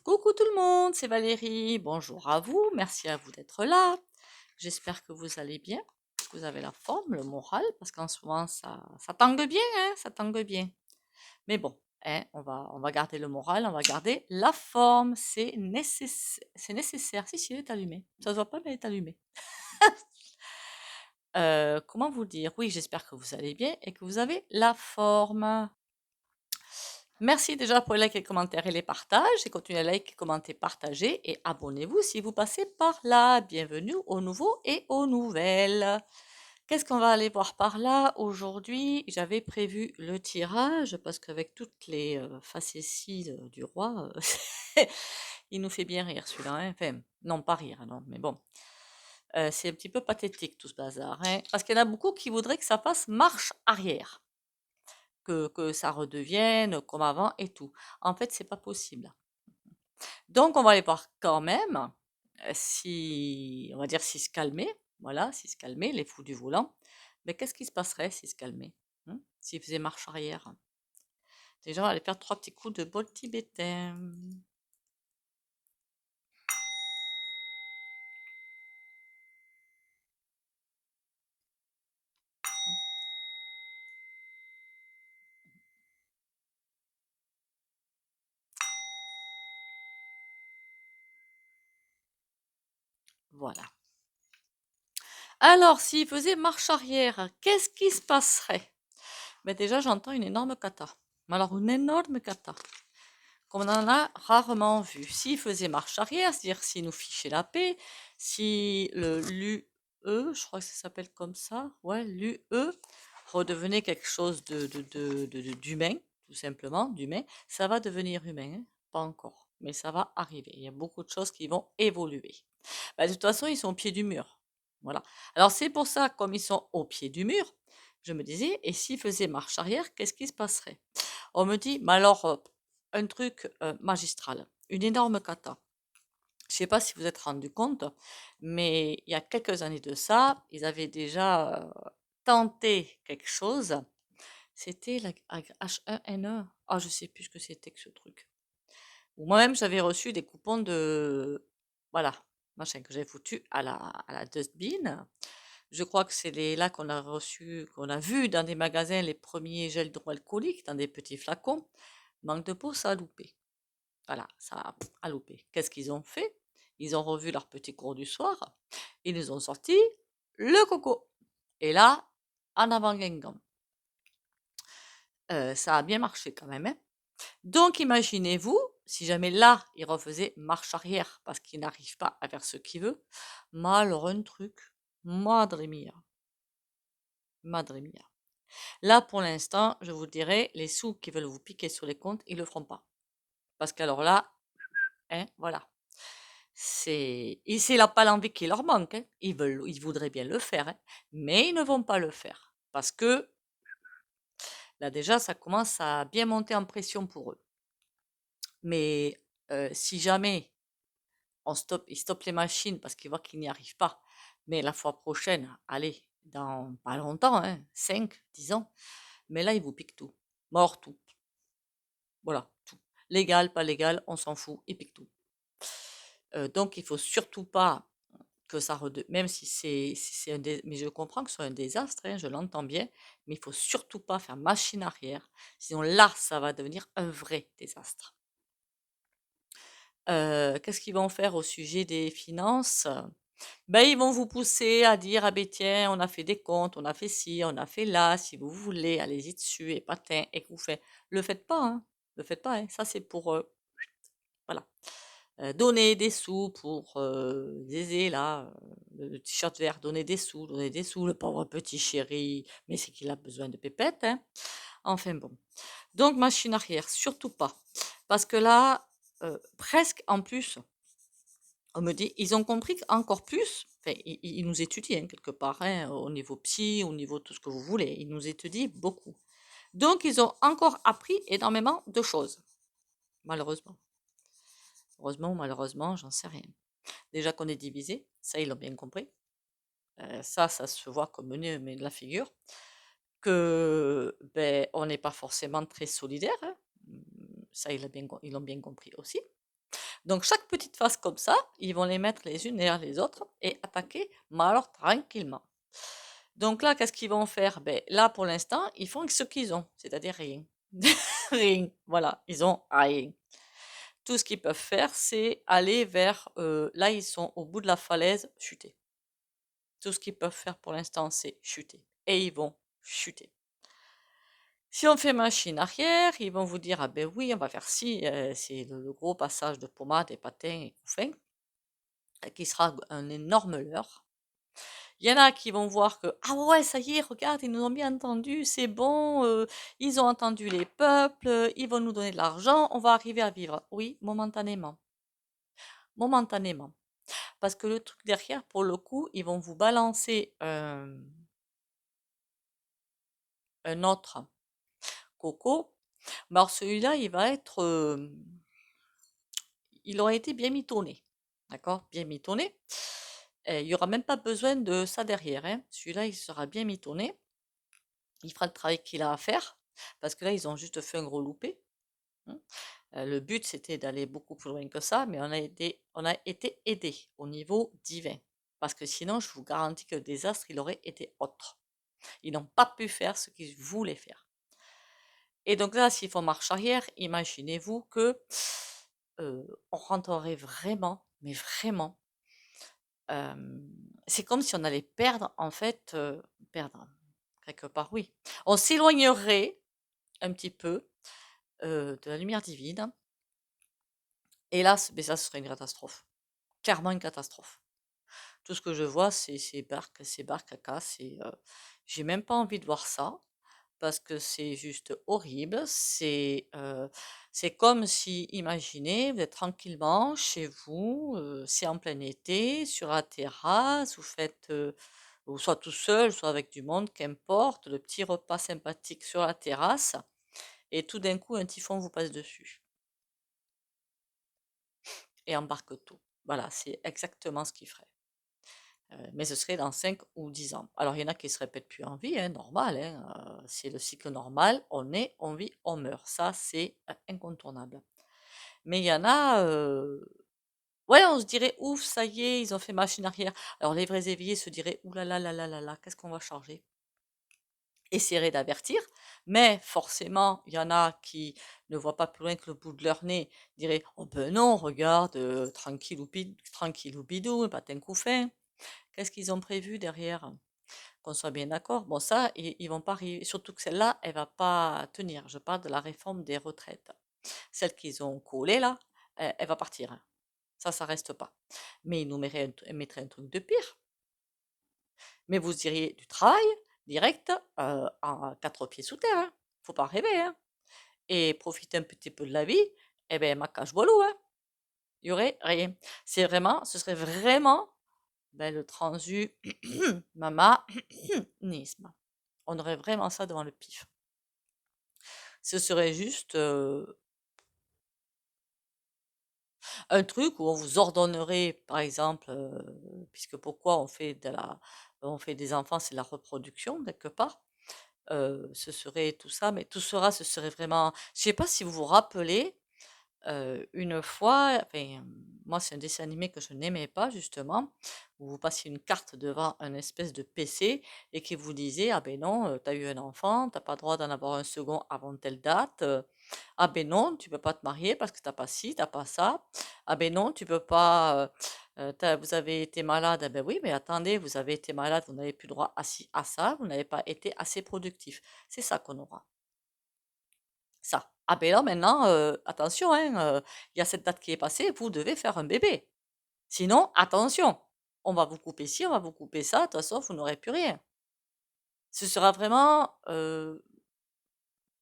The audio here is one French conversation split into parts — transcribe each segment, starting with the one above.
Coucou tout le monde, c'est Valérie. Bonjour à vous, merci à vous d'être là. J'espère que vous allez bien, que vous avez la forme, le moral, parce qu'en ce moment ça tangue bien, hein, ça tangue bien. Mais bon, hein, on va garder le moral, on va garder la forme, c'est nécessaire. Si, si, il est allumé. Ça se voit pas, mais il est allumé. Comment vous dire? Oui, j'espère que vous allez bien et que vous avez la forme. Merci déjà pour les likes et les commentaires et les partages. Et continuez à liker, commenter, partager et abonnez-vous si vous passez par là. Bienvenue aux nouveaux et aux nouvelles. Qu'est-ce qu'on va aller voir par là aujourd'hui? J'avais prévu le tirage parce qu'avec toutes les facéties du roi, il nous fait bien rire celui-là, hein. Enfin, non, pas rire, non, mais bon. C'est un petit peu pathétique tout ce bazar, hein. Parce qu'il y en a beaucoup qui voudraient que ça fasse marche arrière, que ça redevienne comme avant et tout. En fait, c'est pas possible. Donc, on va aller voir quand même si, on va dire, s'ils se calmaient, voilà, s'ils se calmaient, les fous du volant. Mais qu'est-ce qui se passerait s'ils se calmaient, hein, s'ils faisaient marche arrière? Déjà, on va aller faire trois petits coups de bol tibétain. Voilà. Alors, s'ils faisaient marche arrière, qu'est-ce qui se passerait? Ben déjà, j'entends une énorme cata. Mais alors, une énorme cata, comme on en a rarement vu. S'ils faisaient marche arrière, c'est-à-dire s'ils nous fichaient la paix, si l'UE, je crois que ça s'appelle comme ça, ouais, l'UE redevenait quelque chose d'humain, tout simplement, d'humain, ça va devenir humain, hein, pas encore, mais ça va arriver. Il y a beaucoup de choses qui vont évoluer. Bah, de toute façon, ils sont au pied du mur. Voilà. Alors c'est pour ça, comme ils sont au pied du mur, je me disais, et s'ils faisaient marche arrière, qu'est-ce qui se passerait? On me dit, mais alors, un truc magistral, une énorme cata. Je ne sais pas si vous êtes rendu compte, mais il y a quelques années de ça, ils avaient déjà tenté quelque chose. C'était la H1N1. Ah, je sais plus ce que c'était que ce truc. Moi-même, j'avais reçu des coupons de, voilà, machin que j'avais foutu à la dustbin. Je crois que c'est là qu'on a reçu, qu'on a vu dans des magasins les premiers gels hydroalcooliques dans des petits flacons. Manque de peau, ça a loupé. Voilà, ça a loupé. Qu'est-ce qu'ils ont fait? Ils ont revu leur petit cours du soir. Ils nous ont sorti le coco. Et là, en avant Guingamp. Ça a bien marché quand même, hein. Donc imaginez-vous, si jamais là, il refaisait marche arrière parce qu'il n'arrive pas à faire ce qu'il veut, alors un truc, madre mia, madre mia. Là, pour l'instant, je vous dirais, les sous qui veulent vous piquer sur les comptes, ils le feront pas. Parce qu'alors là, hein, voilà. C'est pas l'envie qui leur manque, hein. Ils voudraient bien le faire, hein, mais ils ne vont pas le faire. Parce que là déjà, ça commence à bien monter en pression pour eux. Mais si jamais ils stoppent les machines parce qu'ils voient qu'ils n'y arrivent pas, mais la fois prochaine, allez, dans pas longtemps, hein, 5, 10 ans, mais là, ils vous piquent tout. Mort, tout. Voilà, tout. Légal, pas légal, on s'en fout, ils piquent tout. Donc, il faut surtout pas que ça même si c'est mais je comprends que ce soit un désastre, hein, je l'entends bien, mais il faut surtout pas faire machine arrière, sinon là, ça va devenir un vrai désastre. Qu'est-ce qu'ils vont faire au sujet des finances? Ben, ils vont vous pousser à dire: «Ah ben tiens, on a fait des comptes, on a fait ci, on a fait là, si vous voulez, allez-y dessus et patin et que vous faites». Le faites pas, hein, le faites pas, hein, ça c'est pour, voilà. Donner des sous pour, Zézé là, le t-shirt vert, donner des sous, le pauvre petit chéri, mais c'est qu'il a besoin de pépettes, hein. Enfin bon. Donc machine arrière, surtout pas. Parce que là, presque en plus, on me dit, ils ont compris encore plus, enfin, ils nous étudient hein, quelque part, hein, au niveau psy, au niveau tout ce que vous voulez, ils nous étudient beaucoup. Donc ils ont encore appris énormément de choses, malheureusement. Heureusement ou malheureusement, j'en sais rien. Déjà qu'on est divisé, ça ils l'ont bien compris. Ça se voit comme nez mais de la figure. Que ben, on n'est pas forcément très solidaire, hein. Ça ils l'ont bien compris aussi. Donc chaque petite phase comme ça, ils vont les mettre les unes derrière les autres et attaquer, mais alors tranquillement. Donc là, qu'est-ce qu'ils vont faire? Ben, là, pour l'instant, ils font ce qu'ils ont, c'est-à-dire rien. Rien. Voilà, ils ont rien. Tout ce qu'ils peuvent faire, c'est aller vers... là, ils sont au bout de la falaise, chuter. Tout ce qu'ils peuvent faire pour l'instant, c'est chuter. Et ils vont chuter. Si on fait machine arrière, ils vont vous dire, ah ben oui, on va faire ci, c'est le gros passage de pommade et patins et couffins, qui sera un énorme leurre. Il y en a qui vont voir que, ah ouais, ça y est, regarde, ils nous ont bien entendus, c'est bon, ils ont entendu les peuples, ils vont nous donner de l'argent, on va arriver à vivre. Oui, momentanément. Momentanément. Parce que le truc derrière, pour le coup, ils vont vous balancer un autre coco. Mais alors celui-là, il va être... il aura été bien mitonné. D'accord? Bien mitonné. Et il n'y aura même pas besoin de ça derrière, hein. Celui-là, il sera bien mitonné. Il fera le travail qu'il a à faire. Parce que là, ils ont juste fait un gros loupé, hein. Le but, c'était d'aller beaucoup plus loin que ça, mais on a été aidé au niveau divin. Parce que sinon, je vous garantis que le désastre, il aurait été autre. Ils n'ont pas pu faire ce qu'ils voulaient faire. Et donc là, s'ils font marche arrière, imaginez-vous que on rentrerait vraiment, mais vraiment, c'est comme si on allait perdre, en fait, perdre, quelque part, oui. On s'éloignerait un petit peu de la lumière divine. Et là, mais ça, ce serait une catastrophe. Clairement une catastrophe. Tout ce que je vois, c'est ces barques caca. J'ai même pas envie de voir ça parce que c'est juste horrible. C'est comme si, imaginez, vous êtes tranquillement chez vous, c'est en plein été, sur la terrasse, vous faites, ou soit tout seul, soit avec du monde, qu'importe, le petit repas sympathique sur la terrasse, et tout d'un coup, un typhon vous passe dessus et embarque tout. Voilà, c'est exactement ce qu'il ferait. Mais ce serait dans 5 ou 10 ans. Alors, il y en a qui se répètent plus en vie, hein, normal, hein, c'est le cycle normal, on est, on vit, on meurt. Ça, c'est incontournable. Mais il y en a, ouais, on se dirait, ouf, ça y est, ils ont fait machine arrière. Alors, les vrais éveillés se diraient, ouh là là là là là là, qu'est-ce qu'on va changer? Essaieraient d'avertir, mais forcément, il y en a qui ne voient pas plus loin que le bout de leur nez, diraient, oh ben non, regarde, tranquille ou bidou, patin couffin. Qu'est-ce qu'ils ont prévu derrière? Qu'on soit bien d'accord. Bon, ça, ils vont pas arriver. Surtout que celle-là, elle va pas tenir. Je parle de la réforme des retraites. Celle qu'ils ont collée là, elle va partir, hein. Ça reste pas. Mais ils nous mettraient un truc de pire. Mais vous iriez du travail direct à quatre pieds sous terre, hein. Faut pas rêver, hein. Et profiter un petit peu de la vie, eh ben, ma cache voilou, hein. Il y aurait rien. Ce serait vraiment ben, le transhumanisme. On aurait vraiment ça devant le pif. Ce serait juste un truc où on vous ordonnerait, par exemple, puisque pourquoi on fait des enfants, c'est la reproduction quelque part. Ce serait tout ça, mais ce serait vraiment. Je sais pas si vous vous rappelez. Une fois, enfin, moi c'est un dessin animé que je n'aimais pas justement, où vous passiez une carte devant un espèce de PC et qui vous disait: «Ah ben non, tu as eu un enfant, tu pas le droit d'en avoir un second avant telle date, ah ben non, tu peux pas te marier parce que t'as pas ci, t'as pas ça. Ah ben non, tu peux pas, vous avez été malade». Ah ben oui, mais attendez, vous avez été malade, vous n'avez plus le droit à ci, à ça, vous n'avez pas été assez productif. C'est ça qu'on aura. Ça. Ah ben là maintenant, attention, hein, il y a cette date qui est passée, vous devez faire un bébé. Sinon, attention, on va vous couper ci, on va vous couper ça, de toute façon, vous n'aurez plus rien. Ce sera vraiment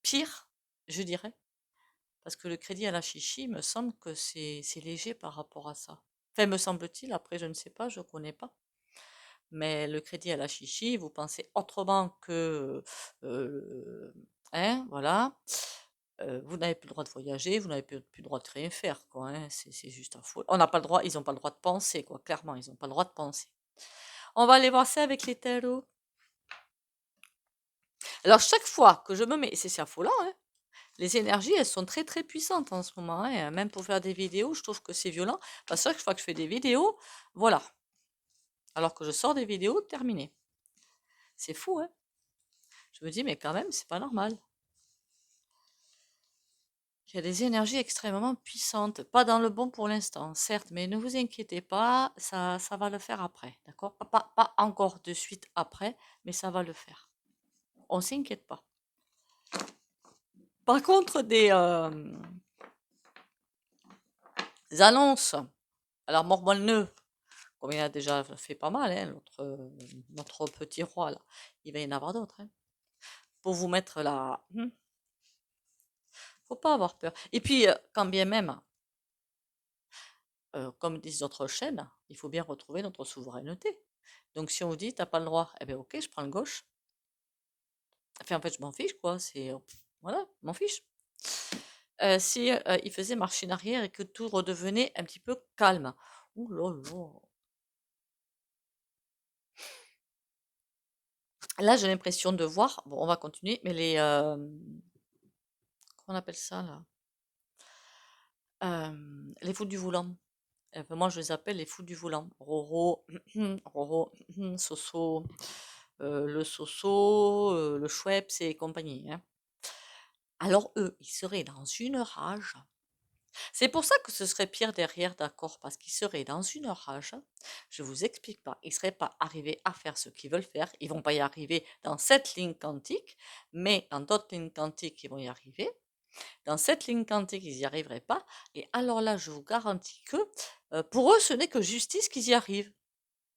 pire, je dirais, parce que le crédit à la chichi, me semble que c'est léger par rapport à ça. Enfin, me semble-t-il, après, je ne sais pas, je ne connais pas. Mais le crédit à la chichi, vous pensez autrement que, hein, voilà. Vous n'avez plus le droit de voyager, vous n'avez plus le droit de rien faire, quoi, hein. C'est juste un fou. On n'a pas le droit, ils n'ont pas le droit de penser, quoi, clairement, ils n'ont pas le droit de penser. On va aller voir ça avec les tarots. Alors, chaque fois que je me mets, c'est affolant, hein. Les énergies, elles sont très très puissantes en ce moment, hein. Même pour faire des vidéos, je trouve que c'est violent. Parce que chaque fois que je fais des vidéos, voilà. Alors que je sors des vidéos terminées. C'est fou, hein. Je me dis, mais quand même, c'est pas normal. Il y a des énergies extrêmement puissantes. Pas dans le bon pour l'instant, certes, mais ne vous inquiétez pas, ça va le faire après, d'accord? Pas encore de suite après, mais ça va le faire. On s'inquiète pas. Par contre, des annonces. Alors, Mormoneux, comme il a déjà fait pas mal, hein, notre petit roi, là, il va y en avoir d'autres, hein. Pour vous mettre là. Faut pas avoir peur. Et puis, quand bien même, comme disent d'autres chaînes, il faut bien retrouver notre souveraineté. Donc, si on vous dit, t'as pas le droit, eh bien, ok, je prends le gauche. Enfin, en fait, je m'en fiche, quoi. Voilà, je m'en fiche. Si il faisait marche en arrière et que tout redevenait un petit peu calme. Ouh là là. Là, j'ai l'impression de voir, bon, on va continuer, mais comment on appelle ça là? Les fous du volant. Moi, je les appelle les fous du volant. Roro, Roro, Soso, le Soso, le Schweppes et compagnie, hein. Alors eux, ils seraient dans une rage. C'est pour ça que ce serait pire derrière, d'accord, parce qu'ils seraient dans une rage. Je vous explique pas. Ils seraient pas arrivés à faire ce qu'ils veulent faire. Ils vont pas y arriver dans cette ligne quantique, mais dans d'autres lignes quantiques, ils vont y arriver. Dans cette ligne quantique, ils n'y arriveraient pas. Et alors là, je vous garantis que pour eux, ce n'est que justice qu'ils y arrivent.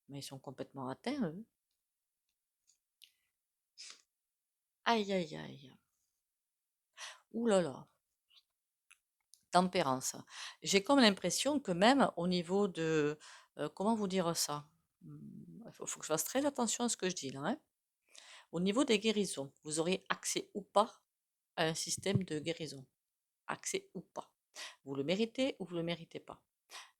Mais ils sont complètement atteints, eux. Aïe, aïe, aïe. Ouh là là. Tempérance. J'ai comme l'impression que même au niveau de, comment vous dire ça? Il faut que je fasse très attention à ce que je dis là, hein. Au niveau des guérisons, vous aurez accès ou pas à un système de guérison. Accès ou pas. Vous le méritez ou vous le méritez pas.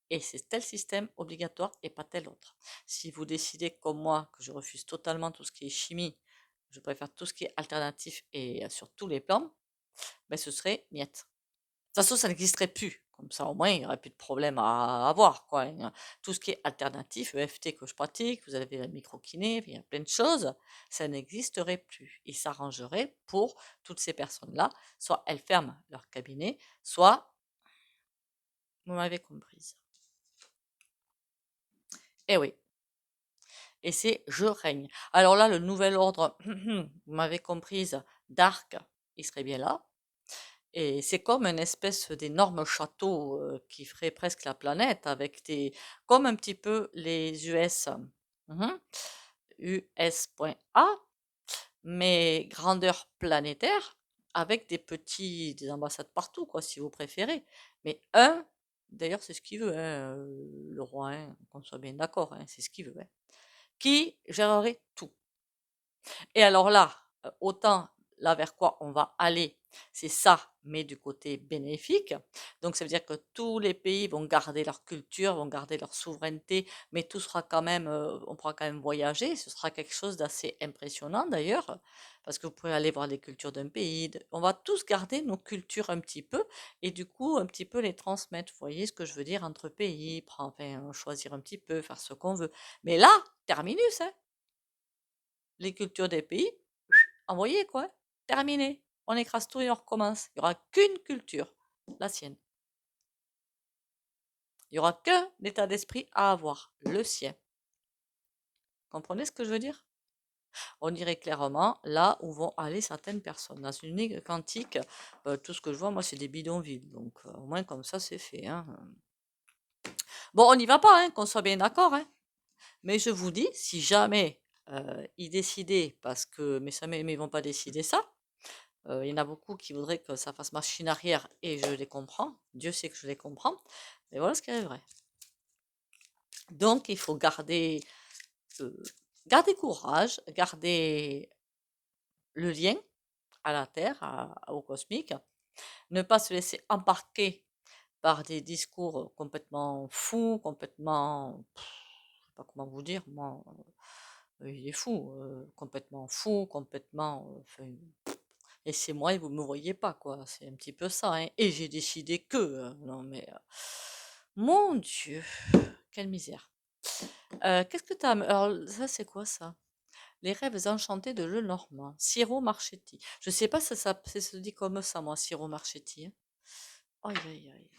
Et c'est tel système obligatoire et pas tel autre. Si vous décidez comme moi que je refuse totalement tout ce qui est chimie, je préfère tout ce qui est alternatif et sur tous les plans, ben ce serait niet. De toute façon, ça n'existerait plus. Comme ça, au moins, il n'y aurait plus de problème à avoir, quoi, hein. Tout ce qui est alternatif, EFT que je pratique, vous avez la microkiné, il y a plein de choses, ça n'existerait plus. Ils s'arrangeraient pour toutes ces personnes-là, soit elles ferment leur cabinet, soit, vous m'avez comprise. Eh oui, et c'est je règne. Alors là, le nouvel ordre, vous m'avez comprise, d'Arc, il serait bien là. Et c'est comme une espèce d'énorme château qui ferait presque la planète, avec comme un petit peu les US, US.A, mais grandeur planétaire, avec des ambassades partout, quoi, si vous préférez. Mais d'ailleurs, c'est ce qu'il veut, hein, le roi, hein, qu'on soit bien d'accord, hein, c'est ce qu'il veut, hein, qui gérerait tout. Et alors là, autant là vers quoi on va aller, c'est ça, mais du côté bénéfique. Donc ça veut dire que tous les pays vont garder leur culture, vont garder leur souveraineté, mais tout sera quand même, on pourra quand même voyager. Ce sera quelque chose d'assez impressionnant d'ailleurs, parce que vous pourrez aller voir les cultures d'un pays. On va tous garder nos cultures un petit peu, et du coup un petit peu les transmettre. Vous voyez ce que je veux dire entre pays, enfin, choisir un petit peu, faire ce qu'on veut. Mais là, terminus, hein. Les cultures des pays, envoyé quoi, terminé. On écrase tout et on recommence. Il n'y aura qu'une culture, la sienne. Il n'y aura qu'un état d'esprit à avoir, le sien. Comprenez ce que je veux dire? On dirait clairement là où vont aller certaines personnes. Dans une ligne quantique, tout ce que je vois, moi, c'est des bidonvilles. Donc, au moins, comme ça, c'est fait, hein. Bon, on n'y va pas, hein, qu'on soit bien d'accord, hein. Mais je vous dis, si jamais ils décidaient, parce que, mais ils vont pas décider ça, il y en a beaucoup qui voudraient que ça fasse machine arrière et je les comprends. Dieu sait que je les comprends. Mais voilà ce qui est vrai. Donc, il faut euh, garder courage, garder le lien à la Terre, au cosmique, ne pas se laisser embarquer par des discours complètement fous, complètement, je sais pas comment vous dire, moi, il est fou, complètement fou, complètement, enfin, Et c'est moi et vous me voyez pas, quoi. C'est un petit peu ça, hein. Et j'ai décidé que, non mais, mon Dieu, quelle misère. Qu'est-ce que t'as alors ça c'est quoi ça? Les rêves enchantés de Lenormand, Ciro Marchetti. Je sais pas si ça se dit comme ça, moi, Ciro Marchetti, hein. Aïe, aïe, aïe.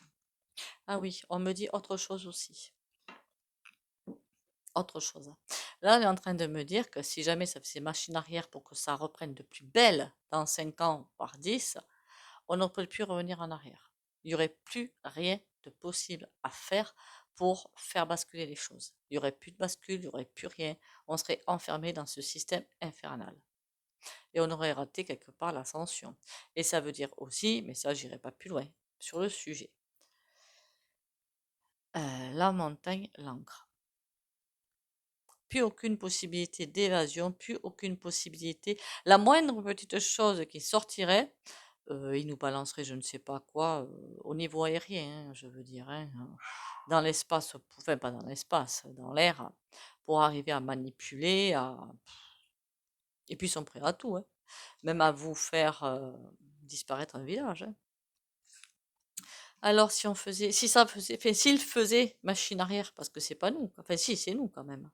Ah oui, on me dit autre chose aussi. Autre chose. Là, on est en train de me dire que si jamais ça faisait machine arrière pour que ça reprenne de plus belle dans 5 ans, voire 10, on ne peut plus revenir en arrière. Il n'y aurait plus rien de possible à faire pour faire basculer les choses. Il n'y aurait plus de bascule, il n'y aurait plus rien. On serait enfermé dans ce système infernal. Et on aurait raté quelque part l'ascension. Et ça veut dire aussi, mais ça, j'irai pas plus loin sur le sujet. La montagne, l'encre. Plus aucune possibilité d'évasion, plus aucune possibilité. La moindre petite chose qui sortirait, il nous balancerait je ne sais pas quoi au niveau aérien, je veux dire, hein, dans l'espace, enfin pas dans l'espace, dans l'air, pour arriver à manipuler, et puis ils sont prêts à tout, hein, même à vous faire disparaître un village, hein. Alors si on faisait, si ça faisait, enfin, s'il faisait machine arrière, parce que c'est pas nous, enfin si c'est nous quand même.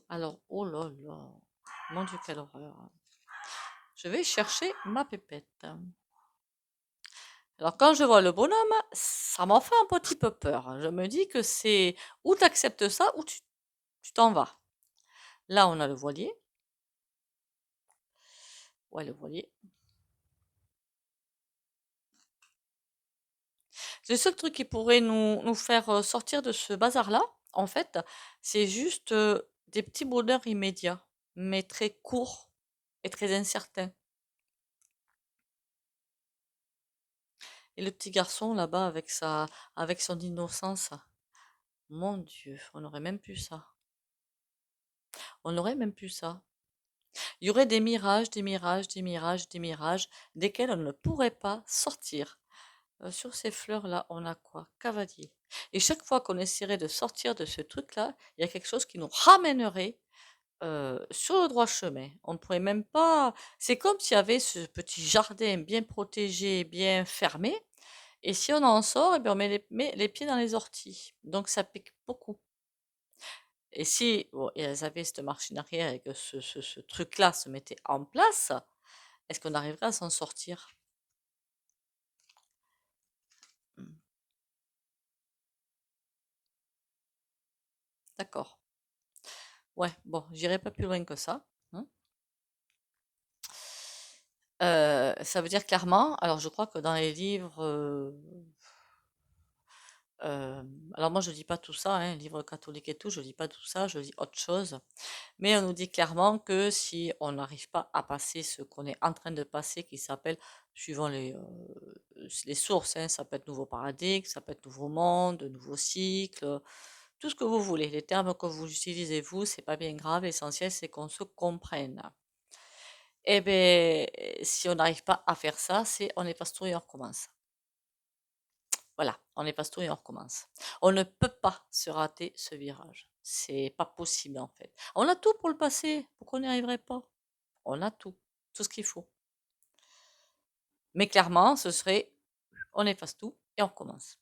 Alors, oh là là, mon Dieu, quelle horreur. Je vais chercher ma pépette. Alors, quand je vois le bonhomme, ça m'en fait un petit peu peur. Je me dis que c'est ou tu acceptes ça ou tu t'en vas. Là, on a le voilier. Ouais, le voilier. Le seul truc qui pourrait nous faire sortir de ce bazar-là, en fait, c'est juste des petits bonheurs immédiats, mais très courts et très incertains. Et le petit garçon là-bas avec son innocence, mon Dieu, on aurait même pu ça. On aurait même pu ça. Il y aurait des mirages, des mirages, des mirages, des mirages, desquels on ne pourrait pas sortir. Sur ces fleurs-là, on a quoi? Cavalier. Et chaque fois qu'on essaierait de sortir de ce truc-là, il y a quelque chose qui nous ramènerait sur le droit chemin. On ne pourrait même pas. C'est comme s'il y avait ce petit jardin bien protégé, bien fermé. Et si on en sort, eh bien, on met les pieds dans les orties. Donc ça pique beaucoup. Et si bon, et elles avaient cette machine arrière et que ce truc-là se mettait en place, est-ce qu'on arriverait à s'en sortir? Hmm, d'accord. Ouais, bon, j'irai pas plus loin que ça, hein. Ça veut dire clairement, alors je crois que dans les livres, alors moi je dis pas tout ça, hein, livres catholiques et tout, je dis pas tout ça, je dis autre chose. Mais on nous dit clairement que si on n'arrive pas à passer ce qu'on est en train de passer, qui s'appelle, suivant les sources, hein, ça peut être nouveau paradigme, ça peut être nouveau monde, nouveau cycle, tout ce que vous voulez. Les termes que vous utilisez vous, c'est pas bien grave, l'essentiel c'est qu'on se comprenne. Eh bien, si on n'arrive pas à faire ça, c'est on est pastour et on recommence. Voilà, on est pastour et on recommence. On ne peut pas se rater ce virage. C'est pas possible en fait. On a tout pour le passer. Pourquoi on n'y arriverait pas? On a tout ce qu'il faut. Mais clairement, ce serait on efface tout et on recommence.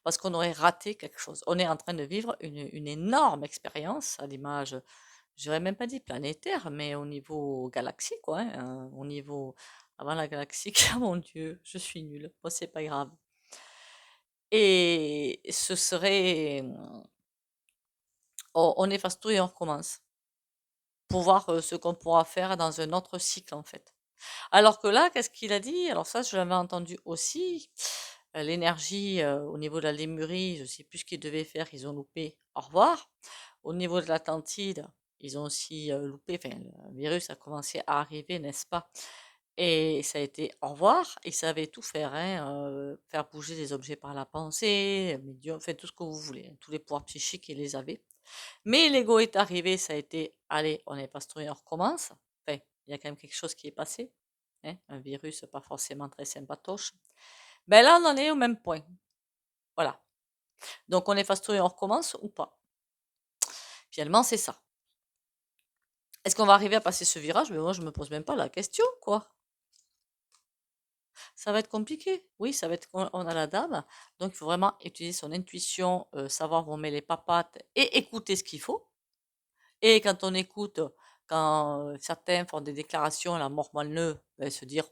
Parce qu'on aurait raté quelque chose. On est en train de vivre une énorme expérience à l'image, je n'aurais même pas dit planétaire, mais au niveau galaxie, quoi, hein, au niveau avant la galaxie, ah mon Dieu, je suis nulle. Bon, c'est pas grave. Et ce serait, on efface tout et on recommence. Pour voir ce qu'on pourra faire dans un autre cycle, en fait. Alors que là, qu'est-ce qu'il a dit? Alors ça, je l'avais entendu aussi. L'énergie au niveau de la Lémurie, je ne sais plus ce qu'ils devaient faire, ils ont loupé. Au revoir. Au niveau de l'Atlantide, ils ont aussi loupé. Enfin, le virus a commencé à arriver, n'est-ce pas? Et ça a été au revoir. Ils savaient tout faire, hein, faire bouger les objets par la pensée, médium, enfin tout ce que vous voulez, hein, tous les pouvoirs psychiques, ils les avaient. Mais l'ego est arrivé, ça a été, allez, on est pastouré, on recommence. Enfin, il y a quand même quelque chose qui est passé, hein, un virus pas forcément très sympatoche. Ben là, on en est au même point. Voilà. Donc, on est pastouré, on recommence ou pas? Finalement, c'est ça. Est-ce qu'on va arriver à passer ce virage? Mais moi, je me pose même pas la question, quoi. Ça va être compliqué. Oui, ça va être. On a la dame, donc il faut vraiment utiliser son intuition, savoir où on met les papates et écouter ce qu'il faut. Et quand on écoute, quand certains font des déclarations à la mort moelle, ben, se dire,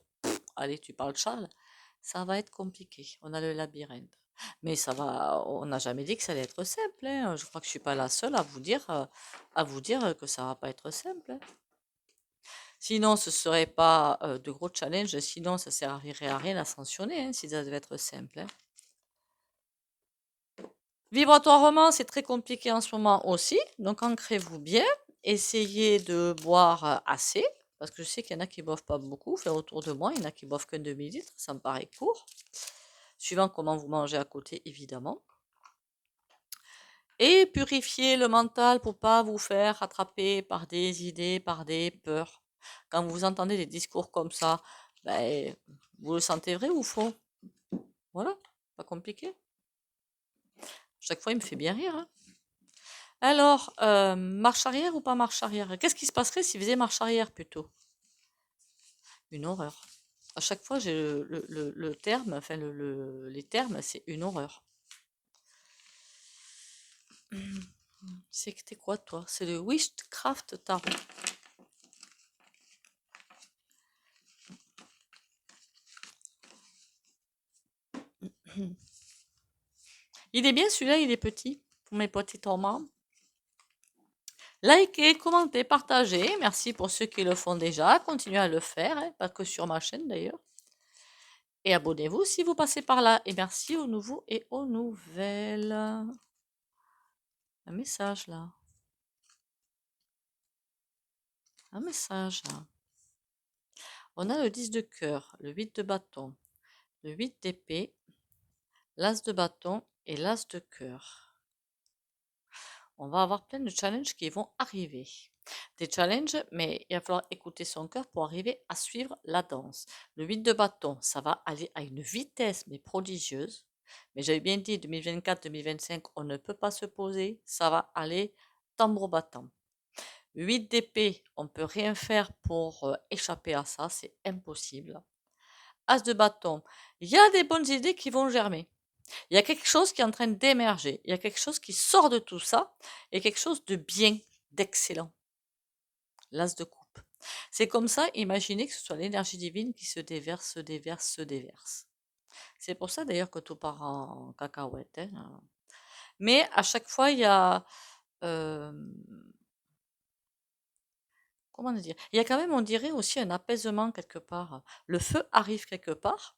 allez, tu parles Charles, ça va être compliqué. On a le labyrinthe. Mais ça va, on n'a jamais dit que ça allait être simple, hein. Je crois que je suis pas la seule à vous dire que ça va pas être simple, hein. Sinon, ce serait pas de gros challenges, sinon ça servirait à rien à sanctionner, hein, si ça devait être simple, hein. Vibratoirement, c'est très compliqué en ce moment aussi, donc ancrez-vous bien, essayez de boire assez, parce que je sais qu'il y en a qui boivent pas beaucoup, enfin autour de moi, il y en a qui boivent qu'un demi-litre, ça me paraît court, suivant comment vous mangez à côté, évidemment. Et purifiez le mental pour pas vous faire attraper par des idées, par des peurs. Quand vous entendez des discours comme ça, ben, vous le sentez vrai ou faux? Voilà, pas compliqué. Chaque fois, il me fait bien rire, hein. Alors, marche arrière ou pas marche arrière? Qu'est-ce qui se passerait s'il faisait marche arrière plutôt? Une horreur. À chaque fois, j'ai le terme, enfin les termes, c'est une horreur. C'était quoi, toi? C'est le Witchcraft Tarot. Il est bien celui-là, il est petit, pour mes petits tourments. Likez, commentez, partagez. Merci pour ceux qui le font déjà. Continuez à le faire, hein, pas que sur ma chaîne d'ailleurs. Et abonnez-vous si vous passez par là. Et merci aux nouveaux et aux nouvelles. Un message là. Un message là. On a le 10 de cœur, le 8 de bâton, le 8 d'épée, l'as de bâton et l'as de cœur. On va avoir plein de challenges qui vont arriver. Des challenges, mais il va falloir écouter son cœur pour arriver à suivre la danse. Le 8 de bâton, ça va aller à une vitesse mais prodigieuse. Mais j'avais bien dit 2024-2025, on ne peut pas se poser, ça va aller tambour battant. 8 d'épée, on ne peut rien faire pour échapper à ça, c'est impossible. As de bâton, il y a des bonnes idées qui vont germer. Il y a quelque chose qui est en train d'émerger. Il y a quelque chose qui sort de tout ça et quelque chose de bien, d'excellent. L'as de coupe. C'est comme ça, imaginez que ce soit l'énergie divine qui se déverse, se déverse, se déverse. C'est pour ça d'ailleurs que tout part en cacahuète, hein. Mais à chaque fois, il y a... comment dire? Il y a quand même, on dirait aussi un apaisement quelque part. Le feu arrive quelque part.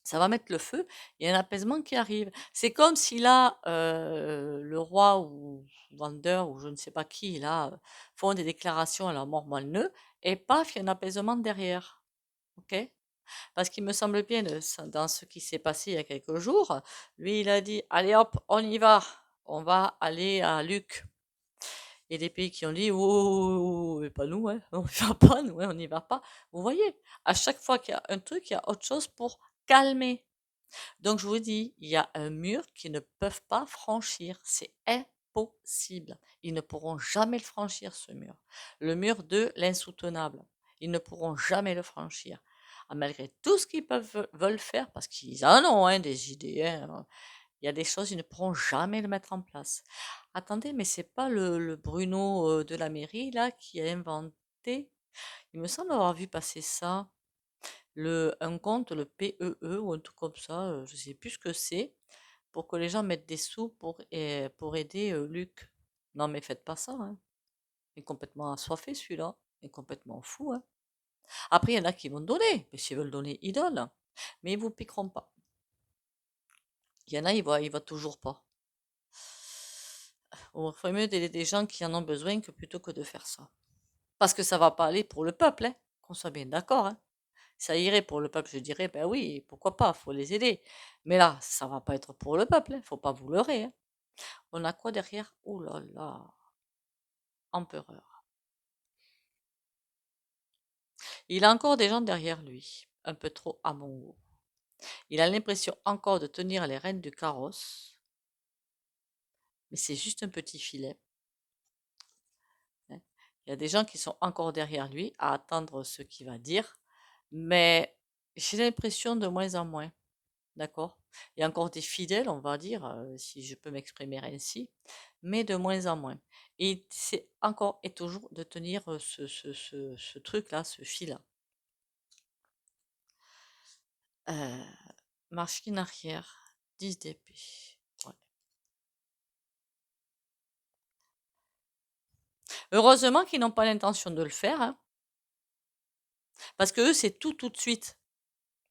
Ça va mettre le feu, il y a un apaisement qui arrive. C'est comme si là, le roi ou Vander ou je ne sais pas qui, là, font des déclarations à la mort moelle et paf, il y a un apaisement derrière. OK? Parce qu'il me semble bien, dans ce qui s'est passé il y a quelques jours, lui, il a dit, allez hop, on va aller à Luc. Et des pays qui ont dit, oh, mais pas nous, hein, on n'y va pas, nous, hein, on n'y va pas. Vous voyez, à chaque fois qu'il y a un truc, il y a autre chose pour calmer. Donc, je vous dis, il y a un mur qu'ils ne peuvent pas franchir. C'est impossible. Ils ne pourront jamais le franchir, ce mur. Le mur de l'insoutenable. Ils ne pourront jamais le franchir. Ah, malgré tout ce qu'ils veulent faire, parce qu'ils en ont, hein, des idées, hein, il y a des choses, ils ne pourront jamais le mettre en place. Attendez, mais c'est pas le Bruno de la mairie, là, qui a inventé. Il me semble avoir vu passer ça un compte, le PEE ou un truc comme ça, je sais plus ce que c'est, pour que les gens mettent des sous pour aider Luc. Non mais faites pas ça, hein. Il est complètement assoiffé celui-là. Il est complètement fou, hein. Après, il y en a qui vont donner, mais s'ils veulent donner, ils donnent. Mais ils vous piqueront pas. Il y en a, ils voient toujours pas. Il ferait mieux d'aider des gens qui en ont besoin que plutôt que de faire ça. Parce que ça va pas aller pour le peuple, hein. Qu'on soit bien d'accord, hein. Ça irait pour le peuple, je dirais, ben oui, pourquoi pas, faut les aider. Mais là, ça va pas être pour le peuple, hein, faut pas vous leurrer, hein. On a quoi derrière? Oh là là, empereur. Il a encore des gens derrière lui, un peu trop à mon goût. Il a l'impression encore de tenir les rênes du carrosse, mais c'est juste un petit filet, hein. Il y a des gens qui sont encore derrière lui à attendre ce qu'il va dire, mais j'ai l'impression de moins en moins. D'accord? Il y a encore des fidèles, on va dire, si je peux m'exprimer ainsi, mais de moins en moins. Et c'est encore et toujours de tenir ce truc-là, ce fil-là. Euh, Machine arrière, 10 d'épée. Ouais. Heureusement qu'ils n'ont pas l'intention de le faire, hein, parce que eux, c'est tout de suite.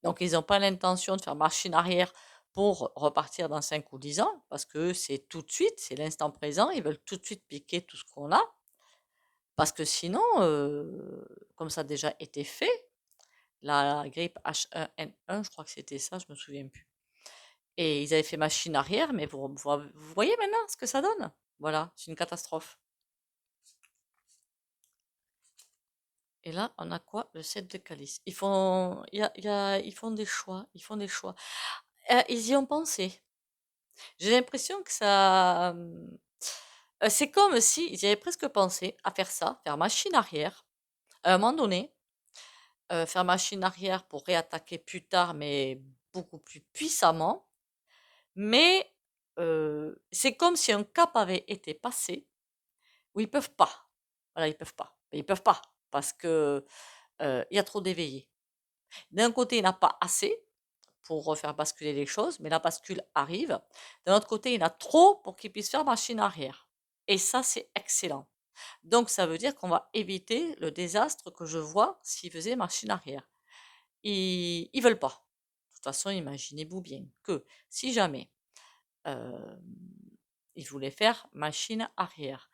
Donc, ils n'ont pas l'intention de faire machine arrière pour repartir dans 5 ou 10 ans, parce que eux, c'est tout de suite, c'est l'instant présent, ils veulent tout de suite piquer tout ce qu'on a, parce que sinon, comme ça a déjà été fait, la grippe H1N1, je crois que c'était ça, je me souviens plus. Et ils avaient fait machine arrière, mais vous voyez maintenant ce que ça donne? Voilà, c'est une catastrophe. Et là, on a quoi? Le 7 de calice. Ils font des choix, ils font des choix. Ils y ont pensé. J'ai l'impression que c'est comme si ils y avaient presque pensé à faire ça, faire machine arrière, à un moment donné, faire machine arrière pour réattaquer plus tard, mais beaucoup plus puissamment. Mais c'est comme si un cap avait été passé où ils peuvent pas. Voilà, ils peuvent pas. Ils peuvent pas parce que il y a trop d'éveillés. D'un côté, il n'y en a pas assez pour refaire basculer les choses, mais la bascule arrive. D'un autre côté, il y en a trop pour qu'ils puissent faire machine arrière. Et ça, c'est excellent. Donc, ça veut dire qu'on va éviter le désastre que je vois s'ils faisaient machine arrière. Ils veulent pas. De toute façon, imaginez-vous bien que si jamais euh, ils voulaient faire machine arrière,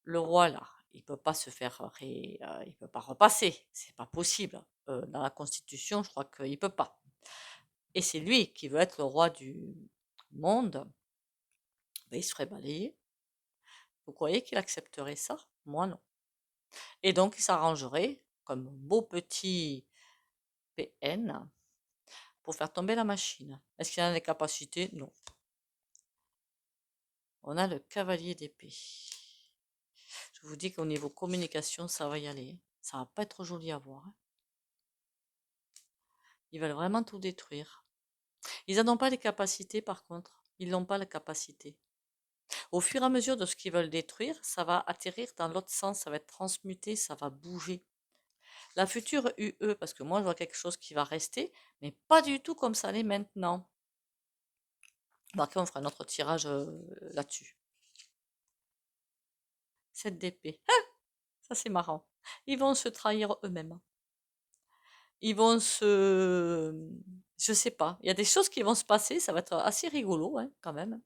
le roi là, il peut pas se faire, il peut pas repasser, c'est pas possible. Dans la Constitution, je crois qu'il peut pas. Et c'est lui qui veut être le roi du monde, ben, il se ferait balayer. Vous croyez qu'il accepterait ça? Moi non. Et donc il s'arrangerait comme un beau petit PN pour faire tomber la machine. Est-ce qu'il a les capacités? Non. On a le cavalier d'épée. Je vous dis qu'au niveau communication, ça va y aller. Ça va pas être joli à voir, hein. Ils veulent vraiment tout détruire. Ils n'en ont pas les capacités par contre. Ils n'ont pas la capacité. Au fur et à mesure de ce qu'ils veulent détruire, ça va atterrir dans l'autre sens, ça va être transmuté, ça va bouger. La future UE, parce que moi je vois quelque chose qui va rester, mais pas du tout comme ça l'est maintenant. Après, on fera un autre tirage là-dessus. 7 d'épée. Ah, ça c'est marrant. Ils vont se trahir eux-mêmes. Ils vont se... Je sais pas. Il y a des choses qui vont se passer, ça va être assez rigolo, hein, quand même.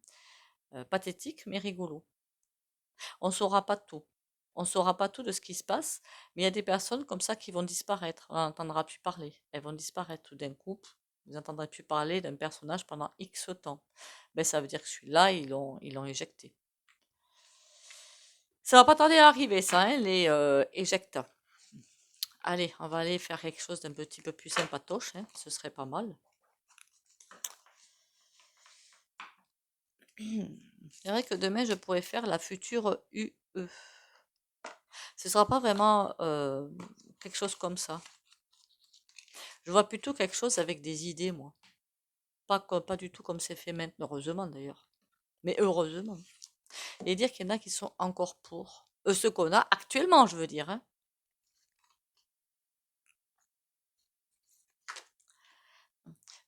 Pathétique, mais rigolo. On saura pas tout. On saura pas tout de ce qui se passe, mais il y a des personnes comme ça qui vont disparaître. On n'entendra plus parler. Elles vont disparaître tout d'un coup. Vous n'entendrez plus parler d'un personnage pendant X temps. Ben, ça veut dire que celui-là, ils l'ont éjecté. Ça va pas tarder à arriver, ça, hein, les éjectes. Allez, on va aller faire quelque chose d'un petit peu plus sympatoche, hein, ce serait pas mal. C'est vrai que demain, je pourrais faire la future UE. Ce sera pas vraiment quelque chose comme ça. Je vois plutôt quelque chose avec des idées, moi. Pas du tout comme c'est fait maintenant, heureusement d'ailleurs. Mais heureusement. Et dire qu'il y en a qui sont encore pour. Ce qu'on a actuellement, je veux dire, hein.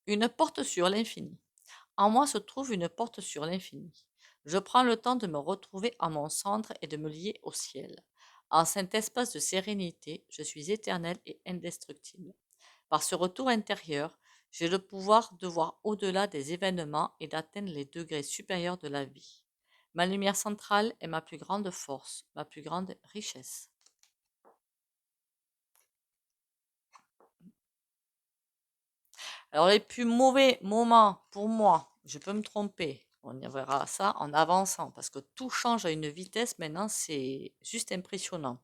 Une porte sur l'infini. En moi se trouve une porte sur l'infini. Je prends le temps de me retrouver à mon centre et de me lier au ciel. En cet espace de sérénité, je suis éternel et indestructible. Par ce retour intérieur, j'ai le pouvoir de voir au-delà des événements et d'atteindre les degrés supérieurs de la vie. Ma lumière centrale est ma plus grande force, ma plus grande richesse. Alors les plus mauvais moments pour moi, je peux me tromper, on y verra ça en avançant, parce que tout change à une vitesse maintenant, c'est juste impressionnant.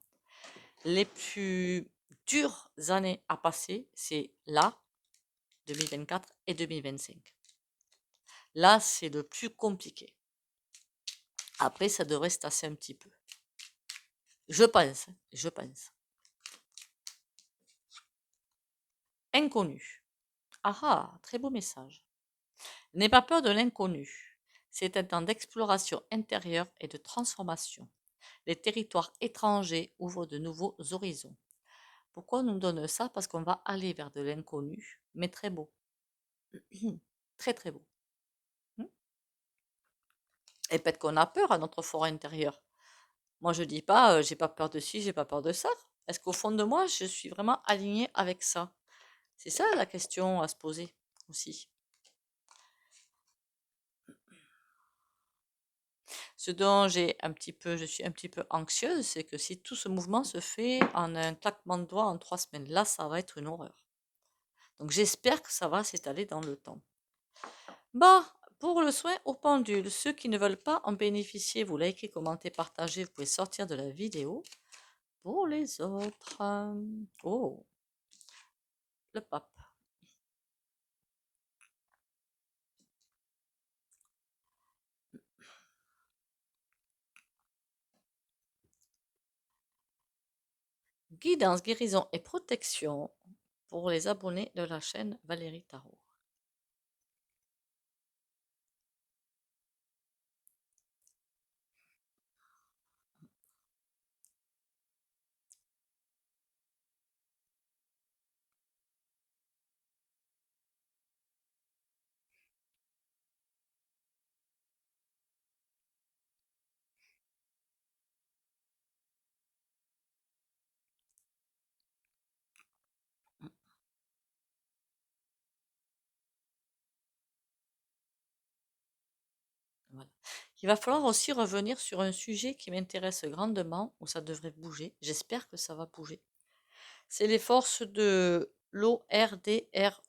Les plus dures années à passer, c'est là, 2024 et 2025. Là, c'est le plus compliqué. Après, ça devrait se tasser un petit peu. Je pense, je pense. Inconnu. Ah ah, très beau message. N'aie pas peur de l'inconnu. C'est un temps d'exploration intérieure et de transformation. Les territoires étrangers ouvrent de nouveaux horizons. Pourquoi on nous donne ça? Parce qu'on va aller vers de l'inconnu, mais très beau. Très très beau. Et peut-être qu'on a peur à notre fort intérieur. Moi, je dis pas, j'ai pas peur de ci, j'ai pas peur de ça. Est-ce qu'au fond de moi, je suis vraiment alignée avec ça? C'est ça la question à se poser aussi. Ce dont je suis un petit peu anxieuse, c'est que si tout ce mouvement se fait en un claquement de doigts en 3 semaines, là, ça va être une horreur. Donc j'espère que ça va s'étaler dans le temps. Bon, pour le soin au pendule, ceux qui ne veulent pas en bénéficier, vous likez, commentez, partagez, vous pouvez sortir de la vidéo. Pour les autres, oh, le pape. Guidance, guérison et protection pour les abonnés de la chaîne Valérie Tarot. Voilà. Il va falloir aussi revenir sur un sujet qui m'intéresse grandement, où ça devrait bouger. J'espère que ça va bouger. C'est les forces de l'ORDRE.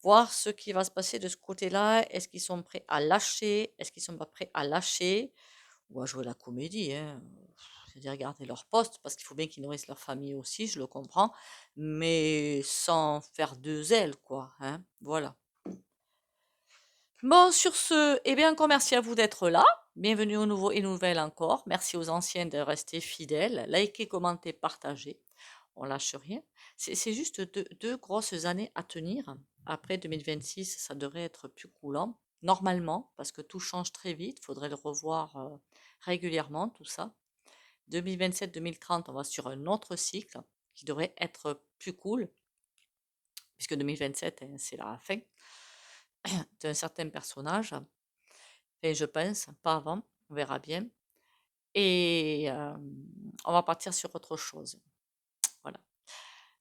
Voir ce qui va se passer de ce côté-là. Est-ce qu'ils sont prêts à lâcher? Est-ce qu'ils sont pas prêts à lâcher? Ou à jouer la comédie, hein. C'est-à-dire garder leur poste, parce qu'il faut bien qu'ils nourrissent leur famille aussi, je le comprends, mais sans faire deux ailes, quoi, hein. Voilà. Bon, sur ce, eh bien, encore merci à vous d'être là. Bienvenue aux nouveaux et nouvelles encore. Merci aux anciens de rester fidèles. Likez, commentez, partagez. On lâche rien. C'est juste deux grosses années à tenir. Après 2026, ça devrait être plus coulant, normalement, parce que tout change très vite. Il faudrait le revoir régulièrement, tout ça. 2027-2030, on va sur un autre cycle qui devrait être plus cool, puisque 2027, hein, c'est la fin d'un certain personnage. Et je pense, pas avant, on verra bien. Et on va partir sur autre chose. Voilà.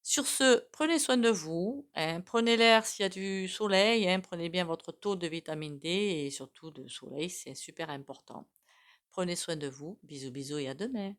Sur ce, prenez soin de vous, hein, prenez l'air s'il y a du soleil, hein, prenez bien votre taux de vitamine D et surtout de soleil, c'est super important. Prenez soin de vous, bisous bisous et à demain.